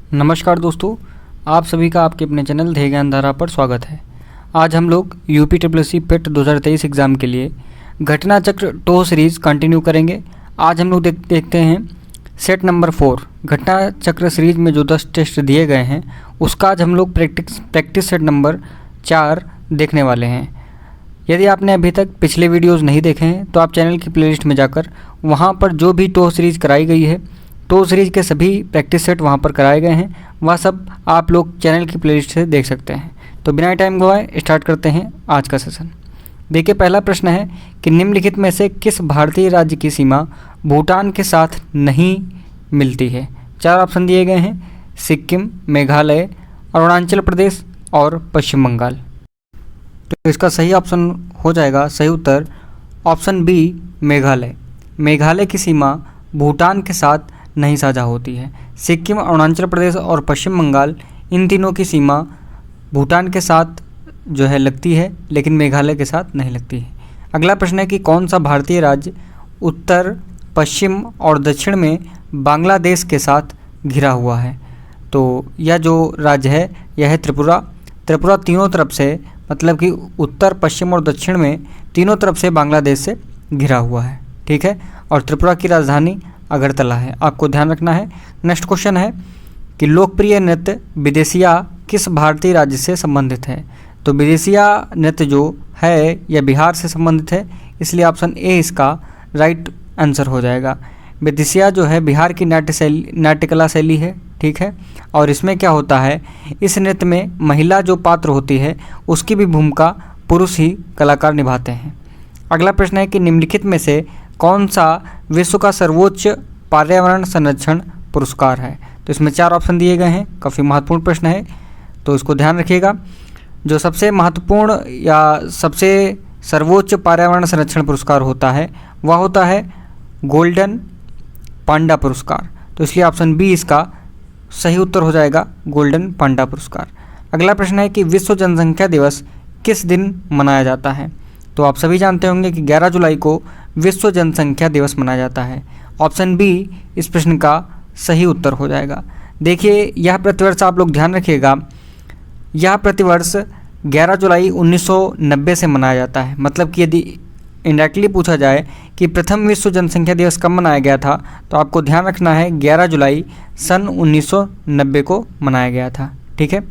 नमस्कार दोस्तों, आप सभी का आपके अपने चैनल ध्येय ज्ञान धारा पर स्वागत है। आज हम लोग यूपीएससी पेट 2023 एग्ज़ाम के लिए घटना चक्र टो सीरीज़ कंटिन्यू करेंगे। आज हम लोग देखते हैं सेट नंबर 4 घटना चक्र सीरीज़ में जो 10 टेस्ट दिए गए हैं उसका आज हम लोग प्रैक्टिस सेट नंबर 4 देखने वाले हैं। यदि आपने अभी तक पिछले वीडियोज़ नहीं देखे हैं तो आप चैनल की प्लेलिस्ट में जाकर वहाँ पर जो भी टो सीरीज़ कराई गई है, टो सीरीज़ के सभी प्रैक्टिस सेट वहाँ पर कराए गए हैं, वह सब आप लोग चैनल की प्लेलिस्ट से देख सकते हैं। तो बिना टाइम गवाए स्टार्ट करते हैं आज का सेशन। देखिए, पहला प्रश्न है कि निम्नलिखित में से किस भारतीय राज्य की सीमा भूटान के साथ नहीं मिलती है। 4 ऑप्शन दिए गए हैं, सिक्किम, मेघालय, अरुणाचल प्रदेश और पश्चिम बंगाल। तो इसका सही ऑप्शन हो जाएगा, सही उत्तर ऑप्शन बी मेघालय। मेघालय की सीमा भूटान के साथ नहीं साझा होती है। सिक्किम, अरुणाचल प्रदेश और पश्चिम बंगाल, इन तीनों की सीमा भूटान के साथ जो है लगती है, लेकिन मेघालय के साथ नहीं लगती है। अगला प्रश्न है कि कौन सा भारतीय राज्य उत्तर, पश्चिम और दक्षिण में बांग्लादेश के साथ घिरा हुआ है। तो यह जो राज्य है यह है त्रिपुरा। त्रिपुरा तीनों तरफ से, मतलब कि उत्तर, पश्चिम और दक्षिण में तीनों तरफ से बांग्लादेश से घिरा हुआ है। ठीक है, और त्रिपुरा की राजधानी अगरतला है, आपको ध्यान रखना है। नेक्स्ट क्वेश्चन है कि लोकप्रिय नृत्य विदेशिया किस भारतीय राज्य से संबंधित है। तो विदेशिया नृत्य जो है यह बिहार से संबंधित है, इसलिए ऑप्शन ए इसका राइट आंसर हो जाएगा। विदेशिया जो है बिहार की नाट्यकला शैली है। ठीक है, और इसमें क्या होता है, इस नृत्य में महिला जो पात्र होती है उसकी भी भूमिका पुरुष ही कलाकार निभाते हैं। अगला प्रश्न है कि निम्नलिखित में से कौन सा विश्व का सर्वोच्च पर्यावरण संरक्षण पुरस्कार है। तो इसमें 4 ऑप्शन दिए गए हैं, काफ़ी महत्वपूर्ण प्रश्न है, तो इसको ध्यान रखिएगा। जो सबसे महत्वपूर्ण या सबसे सर्वोच्च पर्यावरण संरक्षण पुरस्कार होता है वह होता है गोल्डन पांडा पुरस्कार। तो इसलिए ऑप्शन बी इसका सही उत्तर हो जाएगा, गोल्डन पांडा पुरस्कार। अगला प्रश्न है कि विश्व जनसंख्या दिवस किस दिन मनाया जाता है। तो आप सभी जानते होंगे कि 11 जुलाई को विश्व जनसंख्या दिवस मनाया जाता है। ऑप्शन बी इस प्रश्न का सही उत्तर हो जाएगा। देखिए, यह प्रतिवर्ष आप लोग ध्यान रखिएगा, यह प्रतिवर्ष 11 जुलाई 1990 से मनाया जाता है। मतलब कि यदि इंडायरेक्टली पूछा जाए कि प्रथम विश्व जनसंख्या दिवस कब मनाया गया था, तो आपको ध्यान रखना है 11 जुलाई सन 1990 को मनाया गया था। ठीक है,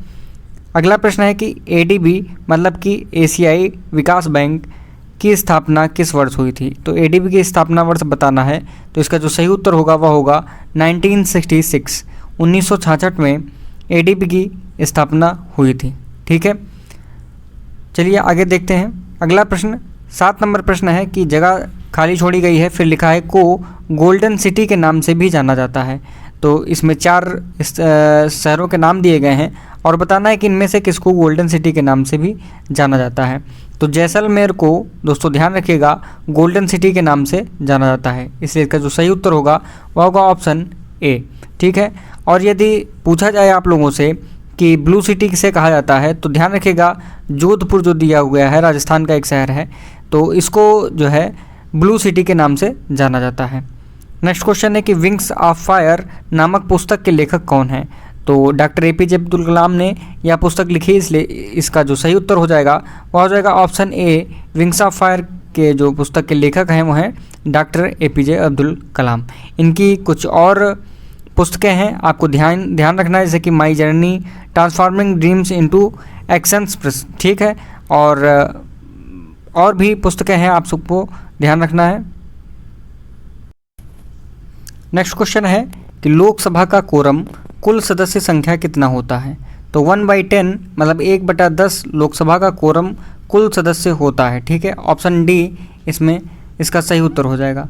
अगला प्रश्न है कि एडीबी मतलब कि एशियाई विकास बैंक की स्थापना किस वर्ष हुई थी। तो एडीबी की स्थापना वर्ष बताना है, तो इसका जो सही उत्तर होगा वह होगा 1966। 1966 में एडीबी की स्थापना हुई थी। ठीक है, चलिए आगे देखते हैं। अगला प्रश्न 7 नंबर प्रश्न है कि जगह खाली छोड़ी गई है, फिर लिखा है को गोल्डन सिटी के नाम से भी जाना जाता है। तो इसमें 4 शहरों के नाम दिए गए हैं और बताना है कि इनमें से किसको गोल्डन सिटी के नाम से भी जाना जाता है। तो जैसलमेर को दोस्तों ध्यान रखिएगा गोल्डन सिटी के नाम से जाना जाता है, इसलिए इसका जो सही उत्तर होगा वह होगा ऑप्शन ए। ठीक है, और यदि पूछा जाए आप लोगों से कि ब्लू सिटी किसे कहा जाता है, तो ध्यान रखिएगा जोधपुर जो दिया हुआ है, राजस्थान का एक शहर है, तो इसको जो है ब्लू सिटी के नाम से जाना जाता है। नेक्स्ट क्वेश्चन है कि विंग्स ऑफ फायर नामक पुस्तक के लेखक कौन हैं। तो डॉक्टर एपीजे अब्दुल कलाम ने यह पुस्तक लिखी, इसलिए इसका जो सही उत्तर हो जाएगा वह हो जाएगा option A. Wings of fire के जो पुस्तक के लेखक हैं वो हैं डॉक्टर एपीजे अब्दुल कलाम। इनकी कुछ और पुस्तकें हैं, आपको ध्यान रखना है, जैसे कि my journey, transforming dreams into actions. ठीक है, और भी पुस्तकें हैं, आप सबको ध्यान रखना है। नेक्स्ट क्वेश्चन है कि लोकसभा का कोरम कुल सदस्य संख्या कितना होता है। तो 1/10 मतलब 1/10 लोकसभा का कोरम कुल सदस्य होता है। ठीक है, ऑप्शन डी इसमें इसका सही उत्तर हो जाएगा।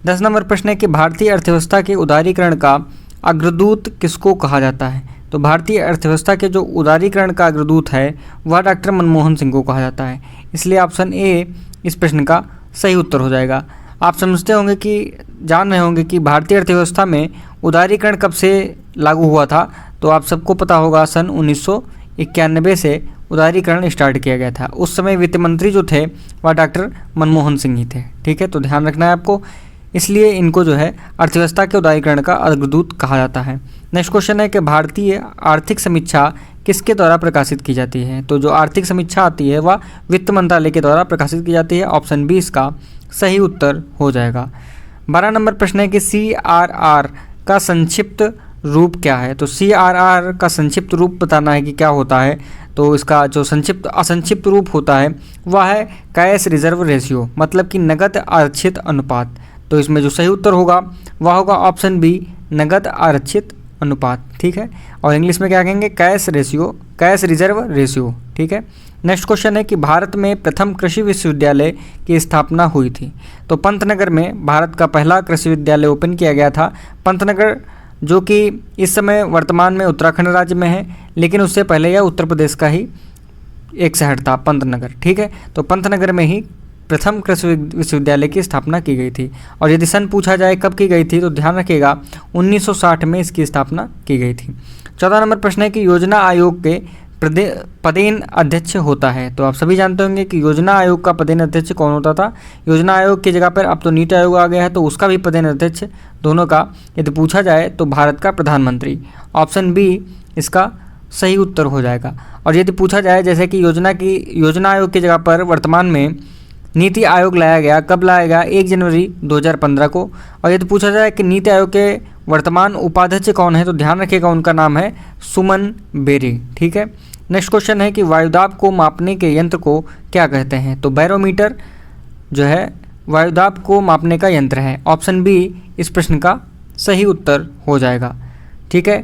10 नंबर प्रश्न है कि भारतीय अर्थव्यवस्था के उदारीकरण का अग्रदूत किसको कहा जाता है। तो भारतीय अर्थव्यवस्था के जो उदारीकरण का अग्रदूत है वह डॉक्टर मनमोहन सिंह को कहा जाता है, इसलिए ऑप्शन ए इस प्रश्न का सही उत्तर हो जाएगा। आप समझते होंगे कि जान रहे होंगे कि भारतीय अर्थव्यवस्था में उदारीकरण कब से लागू हुआ था। तो आप सबको पता होगा सन 1991 से उदारीकरण स्टार्ट किया गया था। उस समय वित्त मंत्री जो थे वह डॉक्टर मनमोहन सिंह ही थे। ठीक है, तो ध्यान रखना है आपको। इसलिए इनको जो है अर्थव्यवस्था के उदारीकरण का अग्रदूत कहा जाता है। नेक्स्ट क्वेश्चन है कि भारतीय आर्थिक समीक्षा किसके द्वारा प्रकाशित की जाती है? तो जो आर्थिक समीक्षा आती है वह वित्त मंत्रालय के द्वारा प्रकाशित की जाती है। ऑप्शन बी इसका सही उत्तर हो जाएगा। 12 नंबर प्रश्न है कि CRR का संक्षिप्त रूप क्या है? तो CRR का संक्षिप्त रूप बताना है कि क्या होता है। तो इसका जो असंक्षिप्त रूप होता है वह है कैश रिजर्व रेशियो, मतलब कि नगद आरक्षित अनुपात। तो इसमें जो सही उत्तर होगा वह होगा ऑप्शन बी, नगद आरक्षित अनुपात। ठीक है, और इंग्लिश में क्या कहेंगे? Cash ratio, cash reserve ratio. ठीक है। नेक्स्ट क्वेश्चन है कि भारत में प्रथम कृषि विश्वविद्यालय की स्थापना हुई थी। तो पंतनगर में भारत का पहला कृषि विद्यालय ओपन किया गया था। पंतनगर जो कि इस समय वर्तमान में उत्तराखंड राज्य में है, लेकिन उससे पहले यह उत्तर प्रदेश का ही एक शहर था, पंतनगर। ठीक है, तो पंतनगर में ही प्रथम कृषि विश्वविद्यालय की स्थापना की गई थी। और यदि सन पूछा जाए कब की गई थी, तो ध्यान रखिएगा 1960 में इसकी स्थापना की गई थी। 14 नंबर प्रश्न है कि योजना आयोग के पदेन अध्यक्ष होता है। तो आप सभी जानते होंगे कि योजना आयोग का पदेन अध्यक्ष कौन होता था। योजना आयोग की जगह पर अब तो नीति आयोग आ गया है, तो उसका भी पदेन अध्यक्ष दोनों का यदि पूछा जाए तो भारत का प्रधानमंत्री। ऑप्शन बी इसका सही उत्तर हो जाएगा। और यदि पूछा जाए जैसे कि योजना आयोग की जगह पर वर्तमान में नीति आयोग लाया गया, कब लाया गया? 1 जनवरी 2015 को। और यदि पूछा जाए कि नीति आयोग के वर्तमान उपाध्यक्ष कौन है, तो ध्यान रखिएगा उनका नाम है सुमन बेरी। ठीक है। नेक्स्ट क्वेश्चन है कि वायुदाब को मापने के यंत्र को क्या कहते हैं? तो बैरोमीटर जो है वायुदाब को मापने का यंत्र है। ऑप्शन बी इस प्रश्न का सही उत्तर हो जाएगा। ठीक है,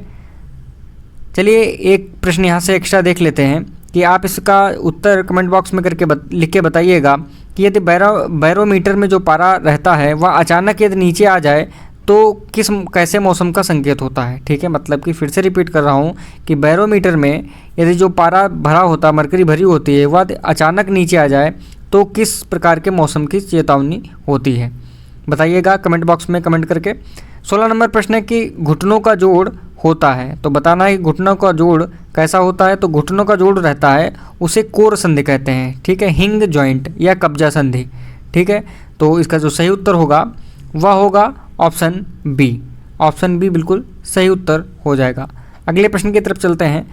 चलिए एक प्रश्न यहाँ से एक्स्ट्रा देख लेते हैं कि आप इसका उत्तर कमेंट बॉक्स में करके लिख के बताइएगा कि यदि बैरोमीटर में जो पारा रहता है वह अचानक यदि नीचे आ जाए तो कैसे मौसम का संकेत होता है। ठीक है, मतलब कि फिर से रिपीट कर रहा हूँ कि बैरोमीटर में यदि जो पारा भरा होता, मरकरी भरी होती है, वह अचानक नीचे आ जाए तो किस प्रकार के मौसम की चेतावनी होती है, बताइएगा कमेंट बॉक्स में कमेंट करके। 16 नंबर प्रश्न है कि घुटनों का जोड़ होता है। तो बताना है कि घुटनों का जोड़ कैसा होता है। तो घुटनों का जोड़ रहता है उसे कोर संधि कहते हैं। ठीक है, हिंग जॉइंट या कब्जा संधि। ठीक है, तो इसका जो सही उत्तर होगा वह होगा ऑप्शन बी। ऑप्शन बी बिल्कुल सही उत्तर हो जाएगा। अगले प्रश्न की तरफ चलते हैं।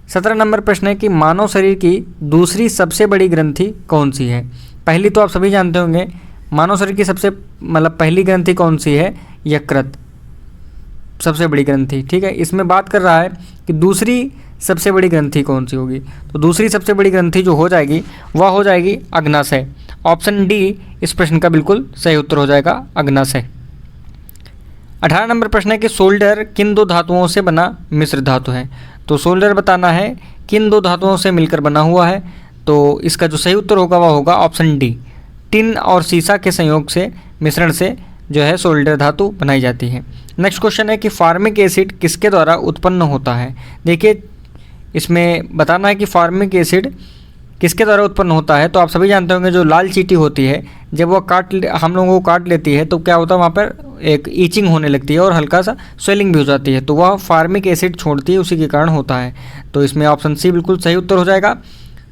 17 नंबर प्रश्न है कि मानव शरीर की दूसरी सबसे बड़ी ग्रंथि कौन सी है? पहली तो आप सभी जानते होंगे, मानव शरीर की सबसे पहली ग्रंथि कौन सी है? यकृत, सबसे बड़ी ग्रंथि। ठीक है, इसमें बात कर रहा है कि दूसरी सबसे बड़ी ग्रंथि कौन सी होगी। तो दूसरी सबसे बड़ी ग्रंथि जो हो जाएगी वह हो जाएगी अग्नाशय। ऑप्शन डी इस प्रश्न का बिल्कुल सही उत्तर हो जाएगा, अग्नाशय। 18 नंबर प्रश्न है कि सोल्डर किन दो धातुओं से बना मिश्र धातु है। तो सोल्डर बताना है किन दो धातुओं से मिलकर बना हुआ है। तो इसका जो सही उत्तर होगा वह होगा ऑप्शन डी, टिन और सीसा के संयोग से, मिश्रण से जो है सोल्डर धातु बनाई जाती है। नेक्स्ट क्वेश्चन है कि फार्मिक एसिड किसके द्वारा उत्पन्न होता है। देखिए इसमें बताना है कि फार्मिक एसिड किसके द्वारा उत्पन्न होता है। तो आप सभी जानते होंगे जो लाल चींटी होती है, जब वह हम लोगों को काट लेती है तो क्या होता है, वहाँ पर एक ईचिंग होने लगती है और हल्का सा स्वेलिंग भी हो जाती है, तो वह फार्मिक एसिड छोड़ती है, उसी के कारण होता है। तो इसमें ऑप्शन सी बिल्कुल सही उत्तर हो जाएगा।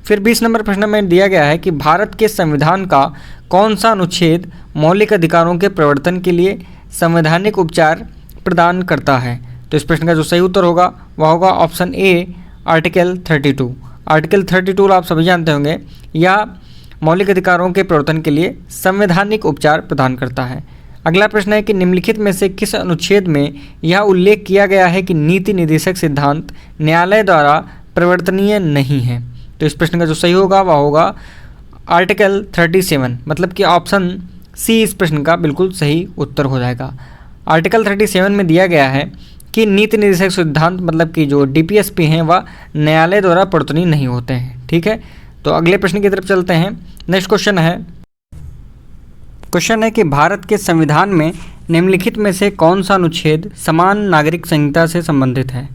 फिर 20 नंबर प्रश्न में दिया गया है कि भारत के संविधान का कौन सा अनुच्छेद मौलिक अधिकारों के प्रवर्तन के लिए संवैधानिक उपचार प्रदान करता है। तो इस प्रश्न का जो सही उत्तर होगा वह होगा ऑप्शन ए, आर्टिकल 32। आर्टिकल 32 आप सभी जानते होंगे, यह मौलिक अधिकारों के प्रवर्तन के लिए संवैधानिक उपचार प्रदान करता है। अगला प्रश्न है कि निम्नलिखित में से किस अनुच्छेद में यह उल्लेख किया गया है कि नीति निर्देशक सिद्धांत न्यायालय द्वारा परिवर्तनीय नहीं है। तो इस प्रश्न का जो सही होगा वह होगा आर्टिकल 37, मतलब कि ऑप्शन सी इस प्रश्न का बिल्कुल सही उत्तर हो जाएगा। आर्टिकल 37 में दिया गया है कि नीति निर्देशक सिद्धांत मतलब कि जो डीपीएसपी हैं वह न्यायालय द्वारा परिवर्तनीय नहीं होते हैं। ठीक है, तो अगले प्रश्न की तरफ चलते हैं। नेक्स्ट क्वेश्चन है कि भारत के संविधान में निम्नलिखित में से कौन सा अनुच्छेद समान नागरिक संहिता से संबंधित है।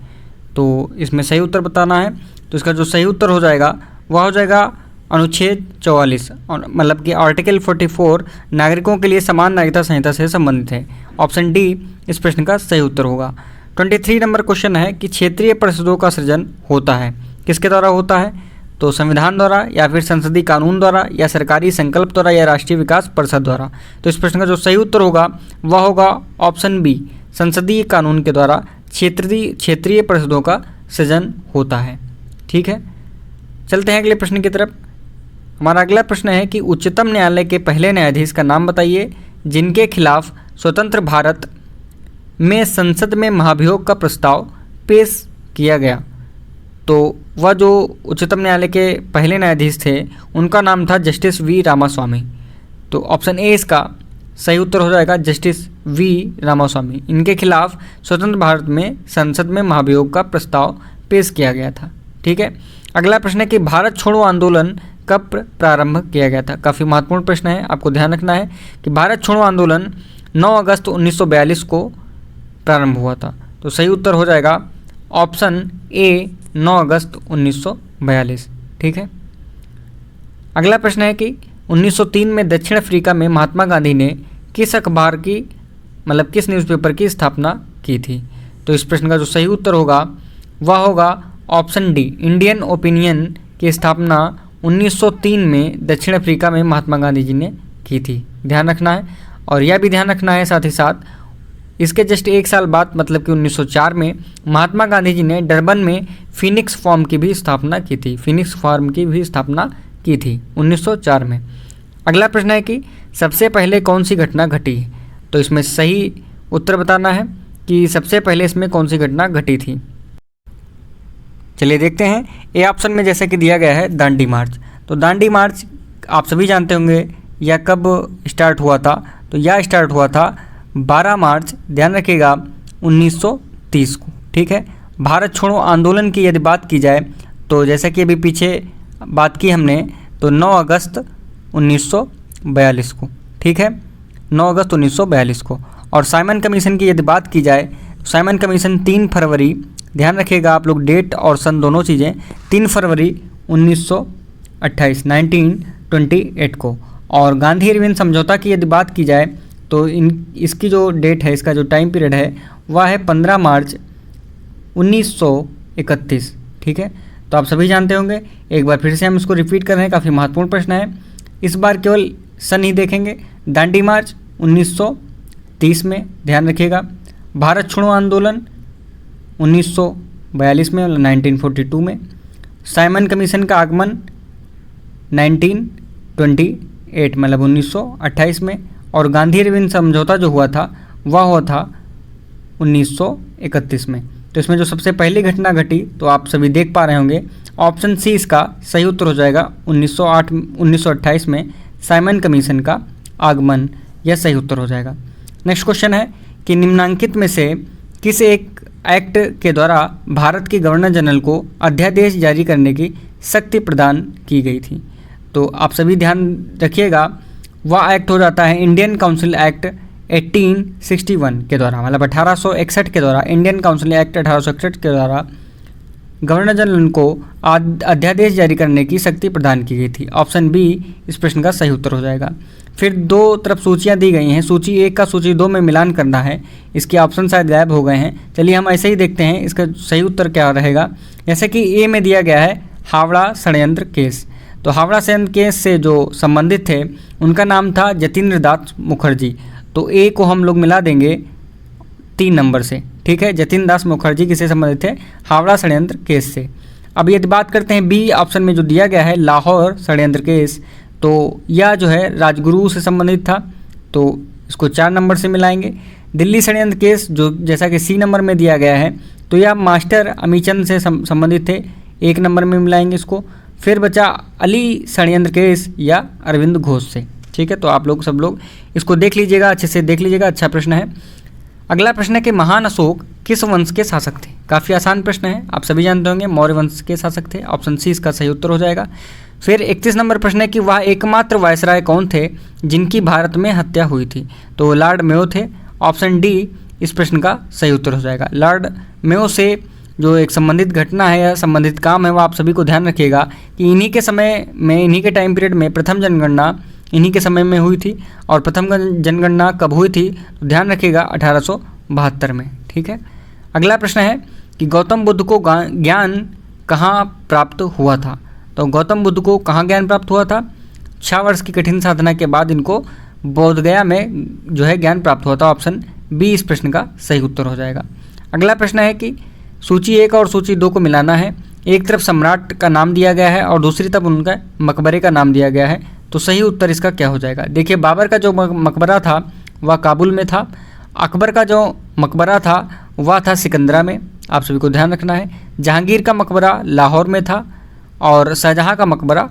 तो इसमें सही उत्तर बताना है। तो इसका जो सही उत्तर हो जाएगा वह हो जाएगा अनुच्छेद 44, मतलब कि आर्टिकल 44 नागरिकों के लिए समान नागरिकता संहिता से संबंधित है। ऑप्शन डी इस प्रश्न का सही उत्तर होगा। 23 नंबर क्वेश्चन है कि क्षेत्रीय परिषदों का सृजन होता है, किसके द्वारा होता है। तो संविधान द्वारा या फिर संसदीय कानून द्वारा या सरकारी संकल्प द्वारा या राष्ट्रीय विकास परिषद द्वारा। तो इस प्रश्न का जो सही उत्तर होगा वह होगा ऑप्शन बी, संसदीय कानून के द्वारा क्षेत्रीय परिषदों का सृजन होता है। ठीक है, चलते हैं अगले प्रश्न की तरफ। हमारा अगला प्रश्न है कि उच्चतम न्यायालय के पहले न्यायाधीश का नाम बताइए जिनके खिलाफ स्वतंत्र भारत में संसद में महाभियोग का प्रस्ताव पेश किया गया। तो वह जो उच्चतम न्यायालय के पहले न्यायाधीश थे उनका नाम था जस्टिस वी रामास्वामी। तो ऑप्शन ए इसका सही उत्तर हो जाएगा, जस्टिस वी रामास्वामी। इनके खिलाफ स्वतंत्र भारत में संसद में महाभियोग का प्रस्ताव पेश किया गया था। ठीक है, अगला प्रश्न है कि भारत छोड़ो आंदोलन कब प्रारंभ किया गया था। काफ़ी महत्वपूर्ण प्रश्न है, आपको ध्यान रखना है कि भारत छोड़ो आंदोलन 9 अगस्त 1942 को प्रारंभ हुआ था। तो सही उत्तर हो जाएगा ऑप्शन ए, 9 अगस्त 1942। ठीक है, अगला प्रश्न है कि 1903 में दक्षिण अफ्रीका में महात्मा गांधी ने किस अखबार की किस न्यूज़पेपर की स्थापना की थी। तो इस प्रश्न का जो सही उत्तर होगा वह होगा ऑप्शन डी, इंडियन ओपिनियन की स्थापना 1903 में दक्षिण अफ्रीका में महात्मा गांधी जी ने की थी। ध्यान रखना है, और यह भी ध्यान रखना है साथ ही साथ इसके जस्ट एक साल बाद कि 1904 में महात्मा गांधी जी ने डरबन में फिनिक्स फॉर्म की भी स्थापना की थी। फिनिक्स फॉर्म की भी स्थापना की थी 1904 में। अगला प्रश्न है कि सबसे पहले कौन सी घटना घटी। तो इसमें सही उत्तर बताना है कि सबसे पहले इसमें कौन सी घटना घटी थी। चलिए देखते हैं, ए ऑप्शन में जैसे कि दिया गया है दांडी मार्च। तो दांडी मार्च आप सभी जानते होंगे यह कब स्टार्ट हुआ था। तो यह स्टार्ट हुआ था 12 मार्च, ध्यान रखिएगा, 1930 को। ठीक है, भारत छोड़ो आंदोलन की यदि बात की जाए तो जैसा कि अभी पीछे बात की हमने, तो 9 अगस्त 1942 को। ठीक है, 9 अगस्त 1942 को। और साइमन कमीशन की यदि बात की जाए, साइमन कमीशन 3 फरवरी, ध्यान रखिएगा आप लोग डेट और सन दोनों चीज़ें, 3 फरवरी 1928 को। और गांधी इरविन समझौता की यदि बात की जाए तो इसकी जो डेट है, इसका जो टाइम पीरियड है वह है 15 मार्च 1931। ठीक है, तो आप सभी जानते होंगे, एक बार फिर से हम इसको रिपीट कर रहे हैं, काफ़ी महत्वपूर्ण प्रश्न है। इस बार केवल सन ही देखेंगे। दांडी मार्च 1930 में, ध्यान रखिएगा। भारत छोड़ो आंदोलन 1942 में, 1942 में। साइमन कमीशन का आगमन 1928 1928 में। और गांधी इरविन समझौता जो हुआ था वह हुआ था 1931 में। तो इसमें जो सबसे पहली घटना घटी तो आप सभी देख पा रहे होंगे, ऑप्शन सी इसका सही उत्तर हो जाएगा 1928 में साइमन कमीशन का आगमन, यह सही उत्तर हो जाएगा। नेक्स्ट क्वेश्चन है कि निम्नांकित में से किस एक एक्ट के द्वारा भारत के गवर्नर जनरल को अध्यादेश जारी करने की शक्ति प्रदान की गई थी। तो आप सभी ध्यान रखिएगा, वह एक्ट हो जाता है इंडियन काउंसिल एक्ट 1861 के द्वारा, 1861 के द्वारा, इंडियन काउंसिल एक्ट 1861 के द्वारा गवर्नर जनरल को अध्यादेश जारी करने की शक्ति प्रदान की गई थी। ऑप्शन बी इस प्रश्न का सही उत्तर हो जाएगा। फिर दो तरफ सूचियां दी गई हैं, सूची 1 का सूची 2 में मिलान करना है। इसके ऑप्शन शायद गायब हो गए हैं, चलिए हम ऐसे ही देखते हैं इसका सही उत्तर क्या रहेगा। जैसे कि ए में दिया गया है हावड़ा षड्यंत्र केस। तो हावड़ा षड्यंत्र केस से जो संबंधित थे उनका नाम था जतीन्द्र दास मुखर्जी। तो ए को हम लोग मिला देंगे 3 नंबर से। ठीक है, जतीन्द्र दास मुखर्जी किससे संबंधित थे? हावड़ा षड्यंत्र केस से। अब यदि बात करते हैं बी ऑप्शन में जो दिया गया है लाहौर षड्यंत्र केस, तो यह जो है राजगुरु से संबंधित था, तो इसको 4 नंबर से मिलाएंगे। दिल्ली षड्यंत्र केस जो जैसा कि सी नंबर में दिया गया है, तो यह मास्टर अमीचंद से संबंधित थे, 1 नंबर में मिलाएंगे इसको। फिर बचा अली षड्यंत्र केस या अरविंद घोष से। ठीक है, तो आप लोग सब लोग इसको देख लीजिएगा, अच्छे से देख लीजिएगा, अच्छा प्रश्न है। अगला प्रश्न है कि महान अशोक किस वंश के शासक थे? काफ़ी आसान प्रश्न है, आप सभी जानते होंगे मौर्य वंश के शासक थे। ऑप्शन सी इसका सही उत्तर हो जाएगा। फिर 31 नंबर प्रश्न है कि वह एकमात्र वायसराय कौन थे जिनकी भारत में हत्या हुई थी? तो लॉर्ड मेयो थे। ऑप्शन डी इस प्रश्न का सही उत्तर हो जाएगा। लॉर्ड मेयो से जो एक संबंधित घटना है या संबंधित काम है वो आप सभी को ध्यान रखिएगा कि इन्हीं के समय में, इन्हीं के टाइम पीरियड में प्रथम जनगणना इन्हीं के समय में हुई थी। और प्रथम जनगणना कब हुई थी? तो ध्यान रखिएगा 1872 में। ठीक है, अगला प्रश्न है कि गौतम बुद्ध को ज्ञान कहाँ प्राप्त हुआ था? तो गौतम बुद्ध को कहाँ ज्ञान प्राप्त हुआ था? 6 वर्ष की कठिन साधना के बाद इनको बोधगया में जो है ज्ञान प्राप्त हुआ था। ऑप्शन बी इस प्रश्न का सही उत्तर हो जाएगा। अगला प्रश्न है कि सूची 1 और सूची 2 को मिलाना है। एक तरफ सम्राट का नाम दिया गया है और दूसरी तरफ उनका मकबरे का नाम दिया गया है, तो सही उत्तर इसका क्या हो जाएगा? देखिए, बाबर का जो मकबरा था वह काबुल में था, अकबर का जो मकबरा था वह था सिकंदरा में, आप सभी को ध्यान रखना है। जहांगीर का मकबरा लाहौर में था और शाहजहाँ का मकबरा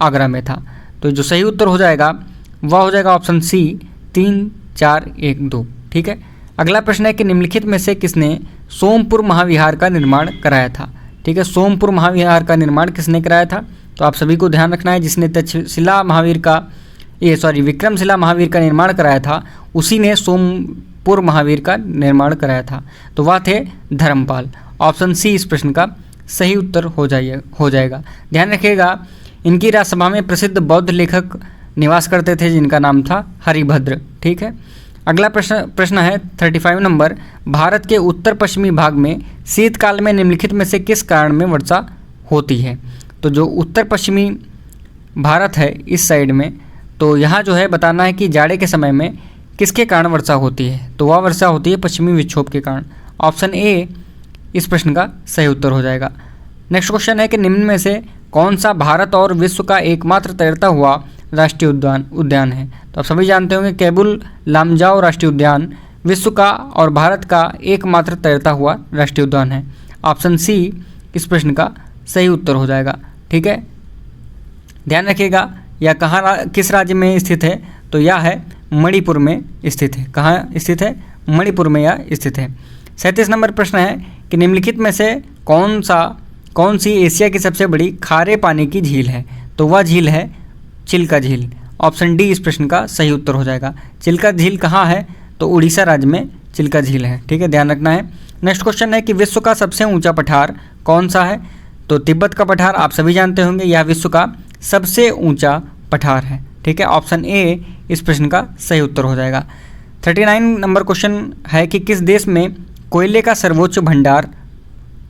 आगरा में था। तो जो सही उत्तर हो जाएगा वह हो जाएगा ऑप्शन सी 3, 4, 1, 2। ठीक है। अगला प्रश्न है कि निम्नलिखित में से किसने सोमपुर महाविहार का निर्माण कराया था? ठीक है, सोमपुर महाविहार का निर्माण किसने कराया था? तो आप सभी को ध्यान रखना है, जिसने विक्रमशिला महावीर का निर्माण कराया था उसी ने सोमपुर महावीर का निर्माण कराया था, तो वह थे धर्मपाल। ऑप्शन सी इस प्रश्न का सही उत्तर हो जाएगा। ध्यान रखिएगा, इनकी राजसभा में प्रसिद्ध बौद्ध लेखक निवास करते थे जिनका नाम था हरिभद्र। ठीक है। अगला प्रश्न है 35 नंबर, भारत के उत्तर पश्चिमी भाग में शीतकाल में निम्नलिखित में से किस कारण में वर्षा होती है? तो जो उत्तर पश्चिमी भारत है इस साइड में, तो यहाँ जो है बताना है कि जाड़े के समय में किसके कारण वर्षा होती है? तो वह वर्षा होती है पश्चिमी विक्षोभ के कारण। ऑप्शन ए इस प्रश्न का सही उत्तर हो जाएगा। नेक्स्ट क्वेश्चन है कि निम्न में से कौन सा भारत और विश्व का एकमात्र तैरता हुआ राष्ट्रीय उद्यान है? तो आप सभी जानते होंगे केबुल लामजाओ राष्ट्रीय उद्यान विश्व का और भारत का एकमात्र तैरता हुआ राष्ट्रीय उद्यान है। ऑप्शन सी इस प्रश्न का सही उत्तर हो जाएगा। ठीक है, ध्यान रखिएगा, यह किस राज्य में स्थित है? तो यह है मणिपुर में स्थित है। कहाँ स्थित है? मणिपुर में यह स्थित है। 37 नंबर प्रश्न है कि निम्नलिखित में से कौन सी एशिया की सबसे बड़ी खारे पानी की झील है? तो वह झील है चिल्का झील। ऑप्शन डी इस प्रश्न का सही उत्तर हो जाएगा। चिल्का झील कहाँ है? तो उड़ीसा राज्य में चिल्का झील है। ठीक है, ध्यान रखना है। नेक्स्ट क्वेश्चन है कि विश्व का सबसे ऊंचा पठार कौन सा है? तो तिब्बत का पठार आप सभी जानते होंगे, यह विश्व का सबसे ऊंचा पठार है। ठीक है, ऑप्शन ए इस प्रश्न का सही उत्तर हो जाएगा। 39 नंबर क्वेश्चन है कि किस देश में कोयले का सर्वोच्च भंडार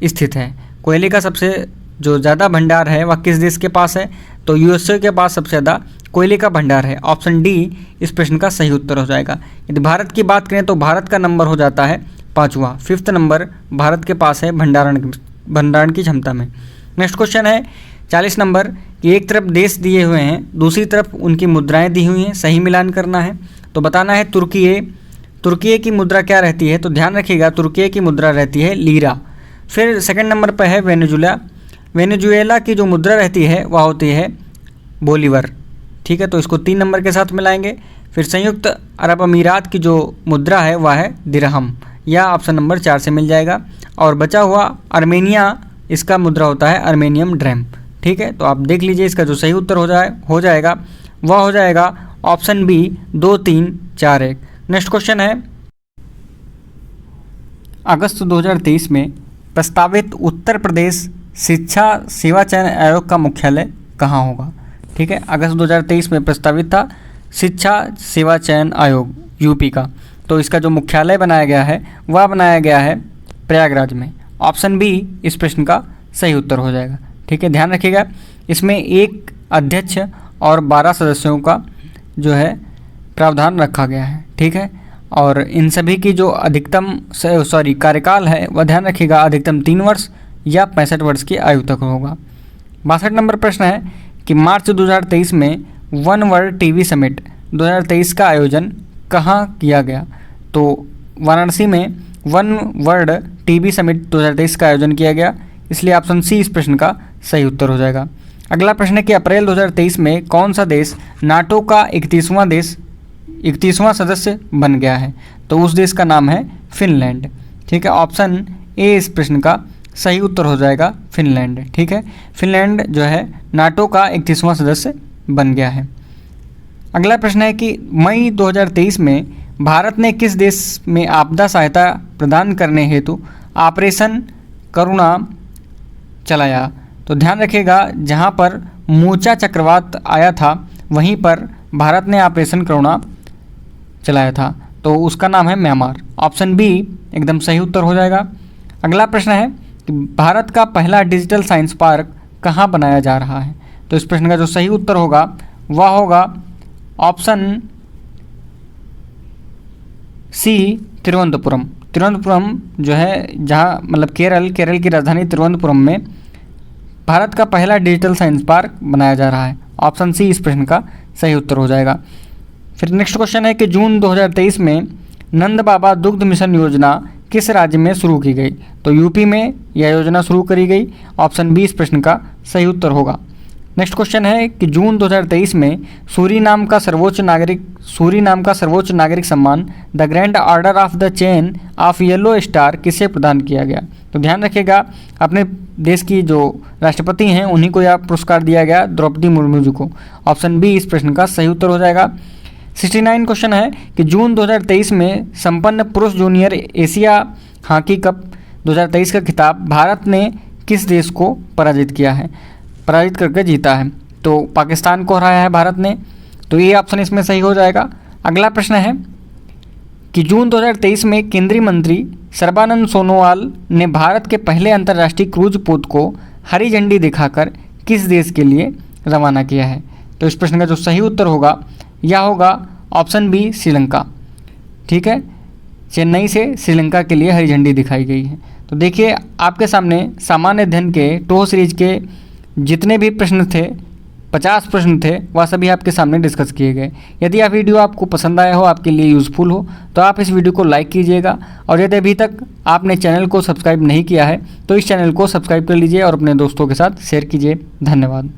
स्थित है? कोयले का सबसे जो ज़्यादा भंडार है वह किस देश के पास है? तो यूएसए के पास सबसे ज़्यादा कोयले का भंडार है। ऑप्शन डी इस प्रश्न का सही उत्तर हो जाएगा। यदि भारत की बात करें तो भारत का नंबर हो जाता है 5वां, 5th नंबर भारत के पास है भंडारण की क्षमता में। नेक्स्ट क्वेश्चन है 40 नंबर कि एक तरफ देश दिए हुए हैं, दूसरी तरफ उनकी मुद्राएं दी हुई हैं, सही मिलान करना है। तो बताना है तुर्की की मुद्रा क्या रहती है? तो ध्यान रखिएगा, तुर्की की मुद्रा रहती है लीरा। फिर सेकंड नंबर पर है वेनेजुएला की जो मुद्रा रहती है वह होती है बोलीवर। ठीक है, तो इसको 3 नंबर के साथ मिलाएंगे। फिर संयुक्त अरब अमीरात की जो मुद्रा है वह है दिरहम, या ऑप्शन नंबर 4 से मिल जाएगा। और बचा हुआ अर्मेनिया, इसका मुद्रा होता है अर्मेनियम ड्रैम। ठीक है, तो आप देख लीजिए, इसका जो सही उत्तर हो जाएगा वह हो जाएगा ऑप्शन बी 2, 3, 4, 1। नेक्स्ट क्वेश्चन है अगस्त 2023 में प्रस्तावित उत्तर प्रदेश शिक्षा सेवा चयन आयोग का मुख्यालय कहाँ होगा? ठीक है, अगस्त 2023 में प्रस्तावित था शिक्षा सेवा चयन आयोग यूपी का, तो इसका जो मुख्यालय बनाया गया है वह बनाया गया है प्रयागराज में। ऑप्शन बी इस प्रश्न का सही उत्तर हो जाएगा। ठीक है, ध्यान रखिएगा, इसमें एक अध्यक्ष और 12 सदस्यों का जो है प्रावधान रखा गया है। ठीक है, और इन सभी की जो कार्यकाल है वह ध्यान रखिएगा अधिकतम 3 वर्ष या 65 वर्ष की आयु तक होगा। 62 नंबर प्रश्न है कि मार्च 2023 में वन वर्ल्ड टीवी समिट 2023 का आयोजन कहाँ किया गया? तो वाराणसी में वन वर्ल्ड टीवी समिट 2023 का आयोजन किया गया, इसलिए ऑप्शन सी इस प्रश्न का सही उत्तर हो जाएगा। अगला प्रश्न है कि अप्रैल 2023 में कौन सा देश नाटो का 31वां सदस्य बन गया है? तो उस देश का नाम है फिनलैंड। ठीक है, ऑप्शन ए इस प्रश्न का सही उत्तर हो जाएगा, फिनलैंड। ठीक है, फिनलैंड जो है नाटो का 31वां सदस्य बन गया है। अगला प्रश्न है कि मई 2023 में भारत ने किस देश में आपदा सहायता प्रदान करने हेतु ऑपरेशन करुणा चलाया? तो ध्यान रखिएगा, जहां पर मोचा चक्रवात आया था वहीं पर भारत ने ऑपरेशन करुणा चलाया था, तो उसका नाम है म्यांमार। ऑप्शन बी एकदम सही उत्तर हो जाएगा। अगला प्रश्न है कि भारत का पहला डिजिटल साइंस पार्क कहाँ बनाया जा रहा है? तो इस प्रश्न का जो सही उत्तर होगा वह होगा ऑप्शन सी, तिरुवनंतपुरम। तिरुवनंतपुरम जो है, जहाँ मतलब केरल की राजधानी तिरुवनंतपुरम में भारत का पहला डिजिटल साइंस पार्क बनाया जा रहा है। ऑप्शन सी इस प्रश्न का सही उत्तर हो जाएगा। फिर नेक्स्ट क्वेश्चन है कि जून 2023 में नंद बाबा दुग्ध मिशन योजना किस राज्य में शुरू की गई? तो यूपी में यह योजना शुरू करी गई। ऑप्शन बी इस प्रश्न का सही उत्तर होगा। नेक्स्ट क्वेश्चन है कि जून 2023 में सूरीनाम का सर्वोच्च नागरिक सम्मान the grand order of the chain of yellow star किसे प्रदान किया गया? तो ध्यान रखिएगा, अपने देश की जो राष्ट्रपति हैं उन्हीं को यह पुरस्कार दिया गया, द्रौपदी मुर्मू जी को। ऑप्शन बी इस प्रश्न का सही उत्तर हो जाएगा। 69 क्वेश्चन है कि जून 2023 में संपन्न पुरुष जूनियर एशिया हॉकी कप 2023 का खिताब भारत ने किस देश को पराजित करके जीता है? तो पाकिस्तान को हराया है भारत ने। तो ये ऑप्शन इसमें सही हो जाएगा। अगला प्रश्न है कि जून 2023 में केंद्रीय मंत्री सर्बानंद सोनोवाल ने भारत के पहले अंतर्राष्ट्रीय क्रूज पोत को हरी झंडी दिखाकर किस देश के लिए रवाना किया है? तो इस प्रश्न का जो सही उत्तर होगा यह होगा ऑप्शन बी, श्रीलंका। ठीक है, चेन्नई से श्रीलंका के लिए हरी झंडी दिखाई गई है। तो देखिए, आपके सामने सामान्य अध्ययन के टोह सीरीज के जितने भी प्रश्न थे, 50 प्रश्न थे, वह सभी आपके सामने डिस्कस किए गए। यदि यह वीडियो आपको पसंद आया हो, आपके लिए यूज़फुल हो, तो आप इस वीडियो को लाइक कीजिएगा। और यदि अभी तक आपने चैनल को सब्सक्राइब नहीं किया है तो इस चैनल को सब्सक्राइब कर लीजिए और अपने दोस्तों के साथ शेयर कीजिए। धन्यवाद।